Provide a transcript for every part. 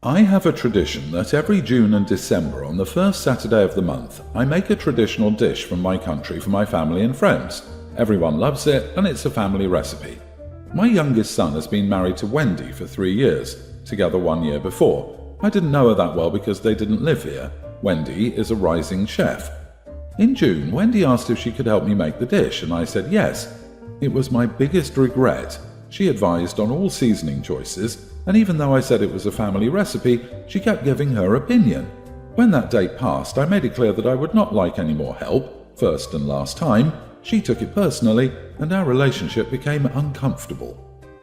I have a tradition that every June and December on the first Saturday of the month, I make a traditional dish from my country for my family and friends. Everyone loves it and it's a family recipe. My youngest son has been married to Wendy for 3 years, together 1 year before. I didn't know her that well because they didn't live here. Wendy is a rising chef. In June, Wendy asked if she could help me make the dish and I said yes. It was my biggest regret. She advised on all seasoning choices, and even though I said it was a family recipe, she kept giving her opinion. When that date passed, I made it clear that I would not like any more help, first and last time. She took it personally, and our relationship became uncomfortable.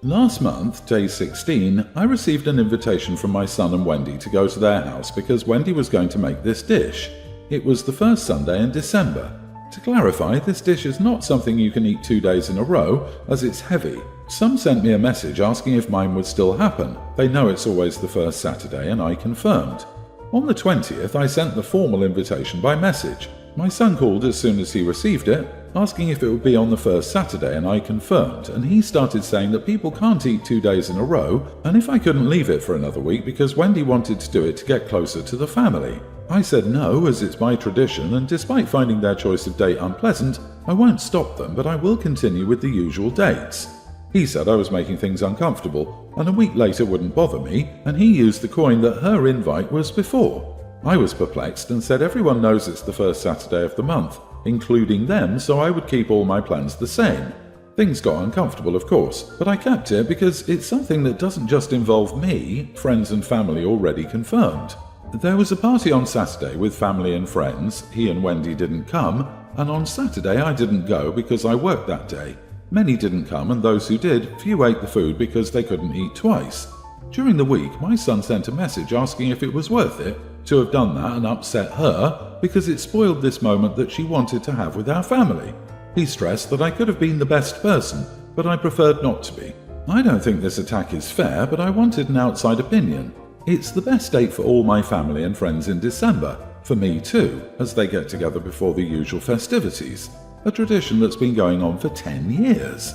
Last month, day 16, I received an invitation from my son and Wendy to go to their house because Wendy was going to make this dish. It was the first Sunday in December. To clarify, this dish is not something you can eat 2 days in a row, as it's heavy. Some sent me a message asking if mine would still happen. They know it's always the first Saturday, and I confirmed. On the 20th, I sent the formal invitation by message. My son called as soon as he received it, asking if it would be on the first Saturday, and I confirmed, and he started saying that people can't eat 2 days in a row, and if I couldn't leave it for another week because Wendy wanted to do it to get closer to the family. I said no, as it's my tradition, and despite finding their choice of date unpleasant, I won't stop them, but I will continue with the usual dates. He said I was making things uncomfortable, and a week later wouldn't bother me, and he used the coin that her invite was before. I was perplexed and said everyone knows it's the first Saturday of the month, including them, so I would keep all my plans the same. Things got uncomfortable, of course, but I kept it because it's something that doesn't just involve me, friends and family already confirmed. There was a party on Saturday with family and friends. He and Wendy didn't come, and on Saturday I didn't go because I worked that day. Many didn't come, and those who did, few ate the food because they couldn't eat twice. During the week, my son sent a message asking if it was worth it to have done that and upset her because it spoiled this moment that she wanted to have with our family. He stressed that I could have been the best person, but I preferred not to be. I don't think this attack is fair, but I wanted an outside opinion. It's the best date for all my family and friends in December, for me too, as they get together before the usual festivities. A tradition that's been going on for 10 years.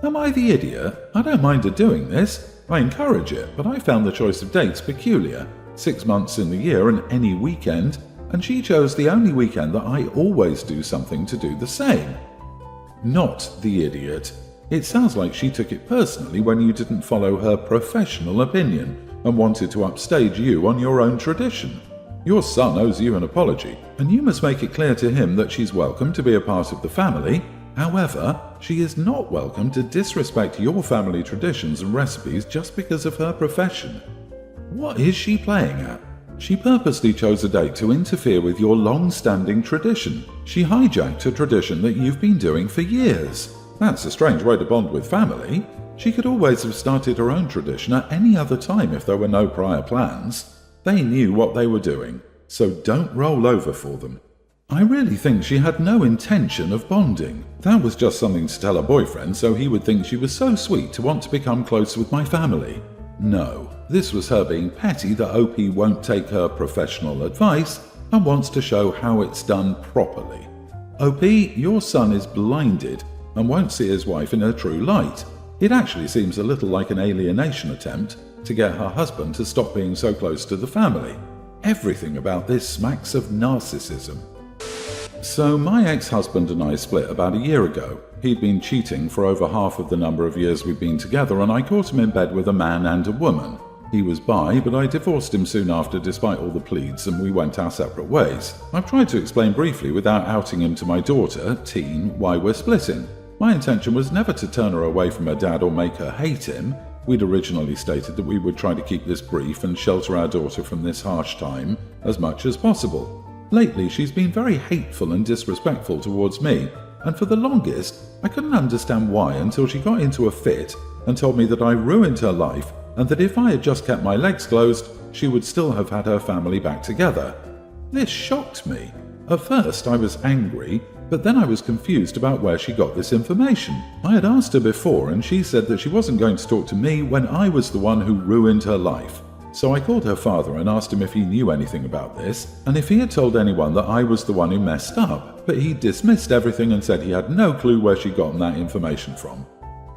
Am I the idiot? I don't mind her doing this. I encourage it, but I found the choice of dates peculiar. 6 months in the year and any weekend, and she chose the only weekend that I always do something to do the same. Not the idiot. It sounds like she took it personally when you didn't follow her professional opinion and wanted to upstage you on your own tradition. Your son owes you an apology, and you must make it clear to him that she's welcome to be a part of the family. However, she is not welcome to disrespect your family traditions and recipes just because of her profession. What is she playing at? She purposely chose a date to interfere with your long-standing tradition. She hijacked a tradition that you've been doing for years. That's a strange way to bond with family. She could always have started her own tradition at any other time if there were no prior plans. They knew what they were doing, so don't roll over for them. I really think she had no intention of bonding. That was just something to tell her boyfriend so he would think she was so sweet to want to become close with my family. No, this was her being petty that OP won't take her professional advice and wants to show how it's done properly. OP, your son is blinded and won't see his wife in her true light. It actually seems a little like an alienation attempt to get her husband to stop being so close to the family. Everything about this smacks of narcissism. So my ex-husband and I split about a year ago. He'd been cheating for over half of the number of years we'd been together, and I caught him in bed with a man and a woman. He was bi, but I divorced him soon after despite all the pleads, and we went our separate ways. I've tried to explain briefly without outing him to my daughter, teen, why we're splitting. My intention was never to turn her away from her dad or make her hate him. We'd originally stated that we would try to keep this brief and shelter our daughter from this harsh time as much as possible. Lately, she's been very hateful and disrespectful towards me, and for the longest, I couldn't understand why until she got into a fit and told me that I ruined her life and that if I had just kept my legs closed, she would still have had her family back together. This shocked me. At first, I was angry, but then I was confused about where she got this information. I had asked her before, and she said that she wasn't going to talk to me when I was the one who ruined her life. So I called her father and asked him if he knew anything about this, and if he had told anyone that I was the one who messed up, but he dismissed everything and said he had no clue where she'd gotten that information from.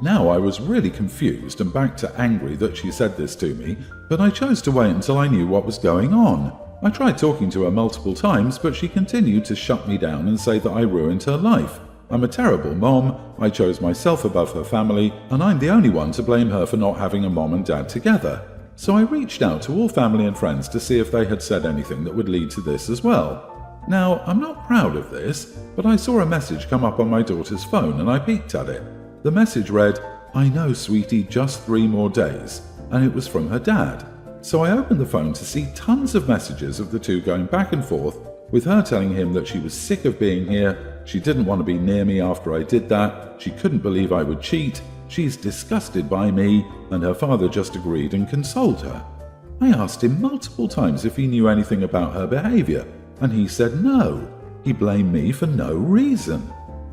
Now I was really confused and back to angry that she said this to me, but I chose to wait until I knew what was going on. I tried talking to her multiple times, but she continued to shut me down and say that I ruined her life. I'm a terrible mom, I chose myself above her family, and I'm the only one to blame her for not having a mom and dad together. So I reached out to all family and friends to see if they had said anything that would lead to this as well. Now, I'm not proud of this, but I saw a message come up on my daughter's phone and I peeked at it. The message read, "I know, sweetie, just 3 more days," and it was from her dad. So I opened the phone to see tons of messages of the two going back and forth, with her telling him that she was sick of being here, she didn't want to be near me after I did that, she couldn't believe I would cheat, she's disgusted by me, and her father just agreed and consoled her. I asked him multiple times if he knew anything about her behaviour, and he said no. He blamed me for no reason.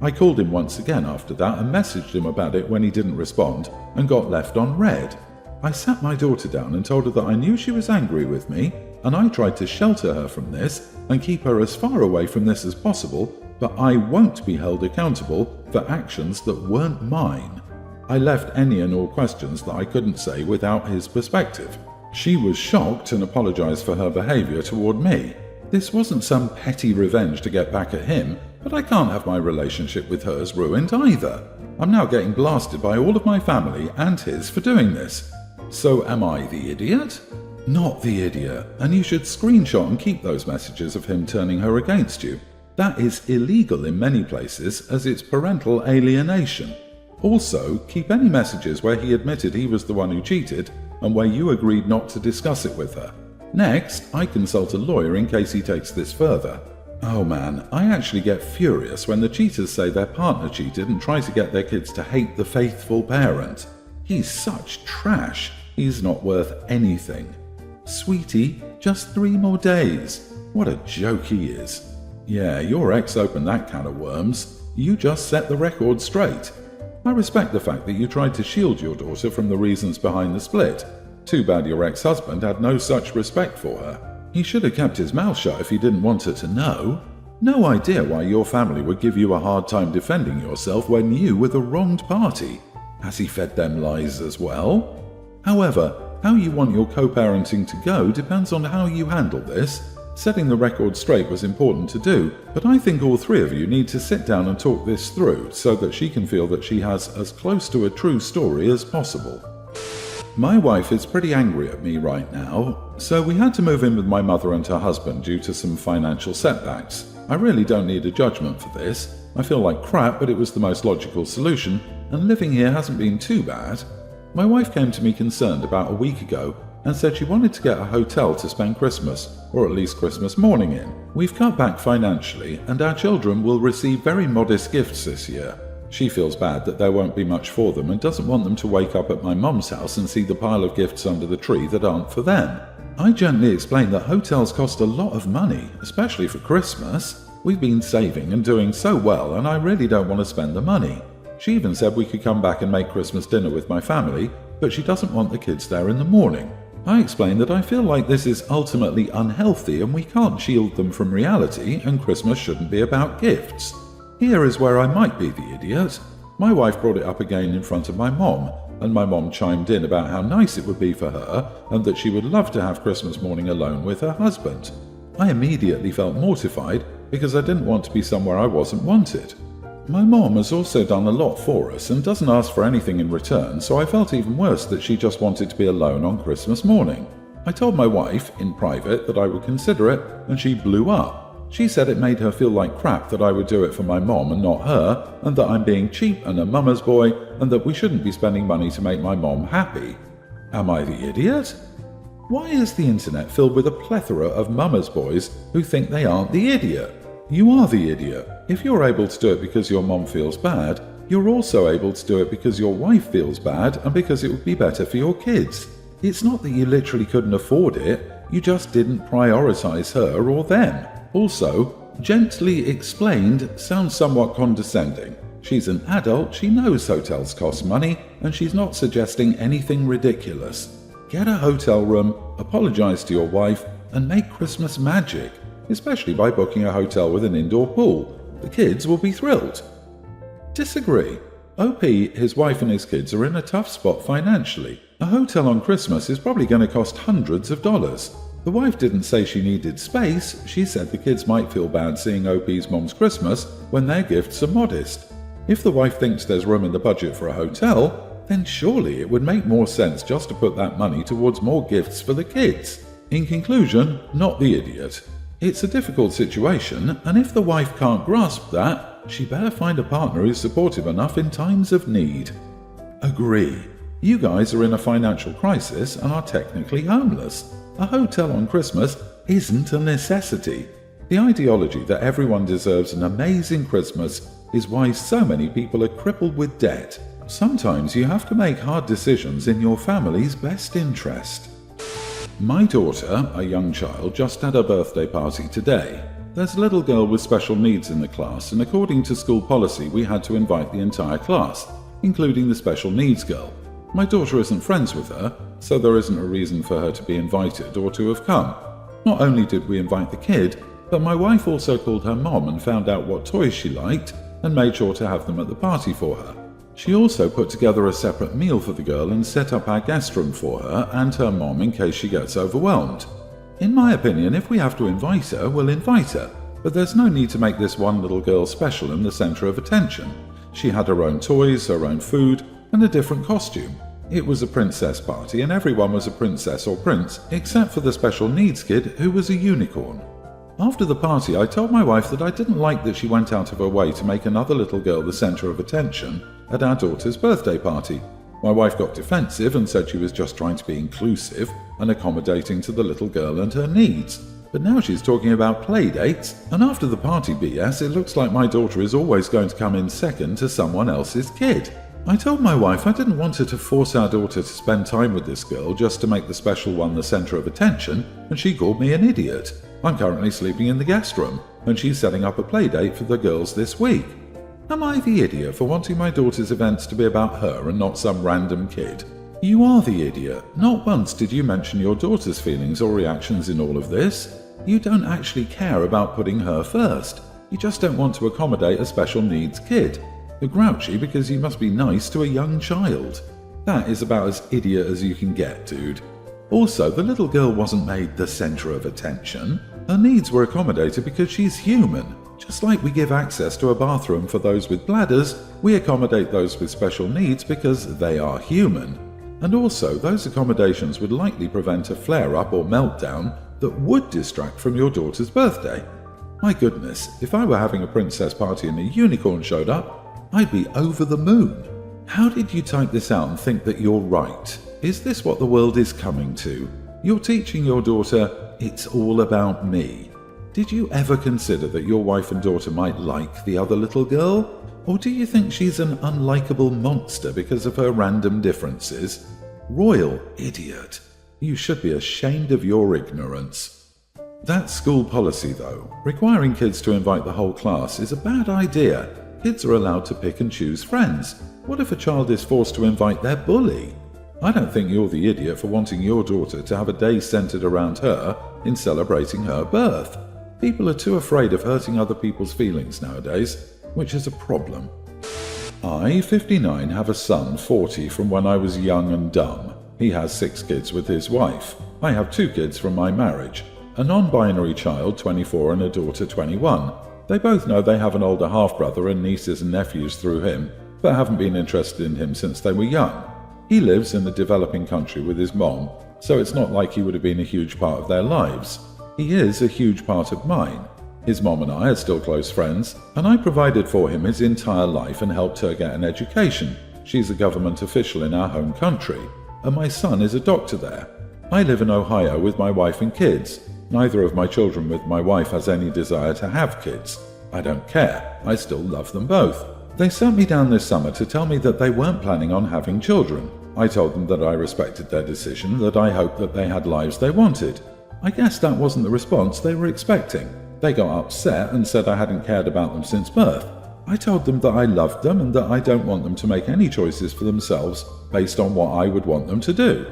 I called him once again after that and messaged him about it when he didn't respond and got left on red. I sat my daughter down and told her that I knew she was angry with me, and I tried to shelter her from this and keep her as far away from this as possible, but I won't be held accountable for actions that weren't mine. I left any and all questions that I couldn't say without his perspective. She was shocked and apologized for her behavior toward me. This wasn't some petty revenge to get back at him, but I can't have my relationship with hers ruined either. I'm now getting blasted by all of my family and his for doing this. So am I the idiot? Not the idiot, and you should screenshot and keep those messages of him turning her against you. That is illegal in many places as it's parental alienation. Also, keep any messages where he admitted he was the one who cheated and where you agreed not to discuss it with her. Next, I consult a lawyer in case he takes this further. Oh man, I actually get furious when the cheaters say their partner cheated and try to get their kids to hate the faithful parent. He's such trash. He's not worth anything. Sweetie, just 3 more days. What a joke he is. Yeah, your ex opened that can of worms. You just set the record straight. I respect the fact that you tried to shield your daughter from the reasons behind the split. Too bad your ex-husband had no such respect for her. He should have kept his mouth shut if he didn't want her to know. No idea why your family would give you a hard time defending yourself when you were the wronged party. Has he fed them lies as well? However, how you want your co-parenting to go depends on how you handle this. Setting the record straight was important to do, but I think all 3 of you need to sit down and talk this through so that she can feel that she has as close to a true story as possible. My wife is pretty angry at me right now, so we had to move in with my mother and her husband due to some financial setbacks. I really don't need a judgment for this. I feel like crap, but it was the most logical solution, and living here hasn't been too bad. My wife came to me concerned about a week ago and said she wanted to get a hotel to spend Christmas, or at least Christmas morning in. We've cut back financially, and our children will receive very modest gifts this year. She feels bad that there won't be much for them and doesn't want them to wake up at my mum's house and see the pile of gifts under the tree that aren't for them. I gently explained that hotels cost a lot of money, especially for Christmas. We've been saving and doing so well, and I really don't want to spend the money. She even said we could come back and make Christmas dinner with my family, but she doesn't want the kids there in the morning. I explained that I feel like this is ultimately unhealthy and we can't shield them from reality, and Christmas shouldn't be about gifts. Here is where I might be the idiot. My wife brought it up again in front of my mom, and my mom chimed in about how nice it would be for her and that she would love to have Christmas morning alone with her husband. I immediately felt mortified because I didn't want to be somewhere I wasn't wanted. My mom has also done a lot for us and doesn't ask for anything in return, so I felt even worse that she just wanted to be alone on Christmas morning. I told my wife, in private, that I would consider it, and she blew up. She said it made her feel like crap that I would do it for my mom and not her, and that I'm being cheap and a mama's boy, and that we shouldn't be spending money to make my mom happy. Am I the idiot? Why is the internet filled with a plethora of mama's boys who think they aren't the idiot? You are the idiot. If you're able to do it because your mom feels bad, you're also able to do it because your wife feels bad and because it would be better for your kids. It's not that you literally couldn't afford it, you just didn't prioritize her or them. Also, gently explained sounds somewhat condescending. She's an adult, she knows hotels cost money, and she's not suggesting anything ridiculous. Get a hotel room, apologize to your wife, and make Christmas magic, especially by booking a hotel with an indoor pool. The kids will be thrilled. Disagree. OP, his wife and his kids are in a tough spot financially. A hotel on Christmas is probably going to cost hundreds of dollars. The wife didn't say she needed space, she said the kids might feel bad seeing OP's mom's Christmas when their gifts are modest. If the wife thinks there's room in the budget for a hotel, then surely it would make more sense just to put that money towards more gifts for the kids. In conclusion, not the idiot. It's a difficult situation, and if the wife can't grasp that, she better find a partner who's supportive enough in times of need. Agree. You guys are in a financial crisis and are technically homeless. A hotel on Christmas isn't a necessity. The ideology that everyone deserves an amazing Christmas is why so many people are crippled with debt. Sometimes you have to make hard decisions in your family's best interest. My daughter, a young child, just had her birthday party today. There's a little girl with special needs in the class, and according to school policy we had to invite the entire class, including the special needs girl. My daughter isn't friends with her, so there isn't a reason for her to be invited or to have come. Not only did we invite the kid, but my wife also called her mom and found out what toys she liked and made sure to have them at the party for her. She also put together a separate meal for the girl and set up our guest room for her and her mom in case she gets overwhelmed. In my opinion, if we have to invite her, we'll invite her, but there's no need to make this one little girl special and the center of attention. She had her own toys, her own food, and a different costume. It was a princess party and everyone was a princess or prince except for the special needs kid who was a unicorn. After the party, I told my wife that I didn't like that she went out of her way to make another little girl the center of attention at our daughter's birthday party. My wife got defensive and said she was just trying to be inclusive and accommodating to the little girl and her needs. But now she's talking about play dates, and after the party BS, it looks like my daughter is always going to come in second to someone else's kid. I told my wife I didn't want her to force our daughter to spend time with this girl just to make the special one the center of attention, and she called me an idiot. I'm currently sleeping in the guest room, and she's setting up a play date for the girls this week. Am I the idiot for wanting my daughter's events to be about her and not some random kid? You are the idiot. Not once did you mention your daughter's feelings or reactions in all of this. You don't actually care about putting her first. You just don't want to accommodate a special needs kid. You're grouchy because you must be nice to a young child. That is about as idiot as you can get, dude. Also, the little girl wasn't made the center of attention. Her needs were accommodated because she's human. Just like we give access to a bathroom for those with bladders, we accommodate those with special needs because they are human. And also, those accommodations would likely prevent a flare-up or meltdown that would distract from your daughter's birthday. My goodness, if I were having a princess party and a unicorn showed up, I'd be over the moon. How did you type this out and think that you're right? Is this what the world is coming to? You're teaching your daughter, it's all about me. Did you ever consider that your wife and daughter might like the other little girl? Or do you think she's an unlikable monster because of her random differences? Royal idiot. You should be ashamed of your ignorance. That school policy, though, requiring kids to invite the whole class is a bad idea. Kids are allowed to pick and choose friends. What if a child is forced to invite their bully? I don't think you're the idiot for wanting your daughter to have a day centered around her in celebrating her birth. People are too afraid of hurting other people's feelings nowadays, which is a problem. I, 59, have a son, 40, from when I was young and dumb. He has 6 kids with his wife. I have 2 kids from my marriage, a non-binary child, 24, and a daughter, 21. They both know they have an older half-brother and nieces and nephews through him, but haven't been interested in him since they were young. He lives in a developing country with his mom, so it's not like he would have been a huge part of their lives. He is a huge part of mine. His mom and I are still close friends, and I provided for him his entire life and helped her get an education. She's a government official in our home country, and my son is a doctor there. I live in Ohio with my wife and kids. Neither of my children with my wife has any desire to have kids. I don't care. I still love them both. They sent me down this summer to tell me that they weren't planning on having children. I told them that I respected their decision, that I hoped that they had lives they wanted. I guess that wasn't the response they were expecting. They got upset and said I hadn't cared about them since birth. I told them that I loved them and that I don't want them to make any choices for themselves based on what I would want them to do.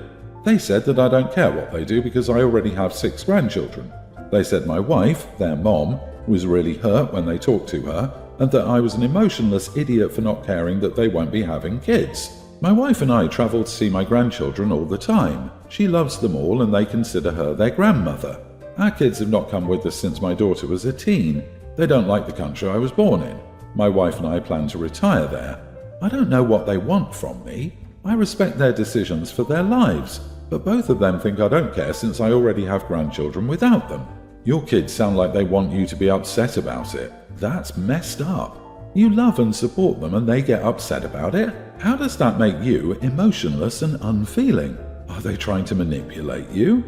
They said that I don't care what they do because I already have 6 grandchildren. They said my wife, their mom, was really hurt when they talked to her, and that I was an emotionless idiot for not caring that they won't be having kids. My wife and I travel to see my grandchildren all the time. She loves them all and they consider her their grandmother. Our kids have not come with us since my daughter was a teen. They don't like the country I was born in. My wife and I plan to retire there. I don't know what they want from me. I respect their decisions for their lives, but both of them think I don't care since I already have grandchildren without them. Your kids sound like they want you to be upset about it. That's messed up. You love and support them and they get upset about it? How does that make you emotionless and unfeeling? Are they trying to manipulate you?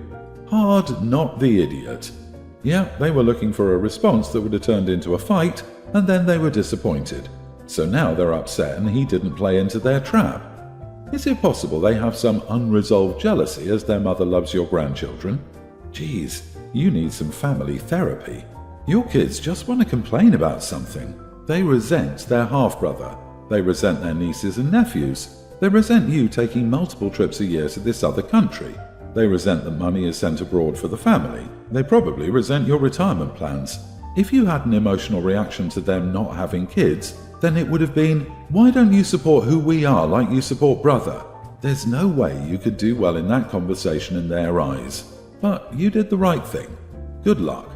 Hard, not the idiot. Yeah, they were looking for a response that would have turned into a fight, and then they were disappointed. So now they're upset and he didn't play into their trap. Is it possible they have some unresolved jealousy as their mother loves your grandchildren? Geez, you need some family therapy. Your kids just want to complain about something. They resent their half-brother. They resent their nieces and nephews. They resent you taking multiple trips a year to this other country. They resent that money is sent abroad for the family. They probably resent your retirement plans. If you had an emotional reaction to them not having kids, then it would have been, why don't you support who we are like you support brother? There's no way you could do well in that conversation in their eyes. But you did the right thing. Good luck.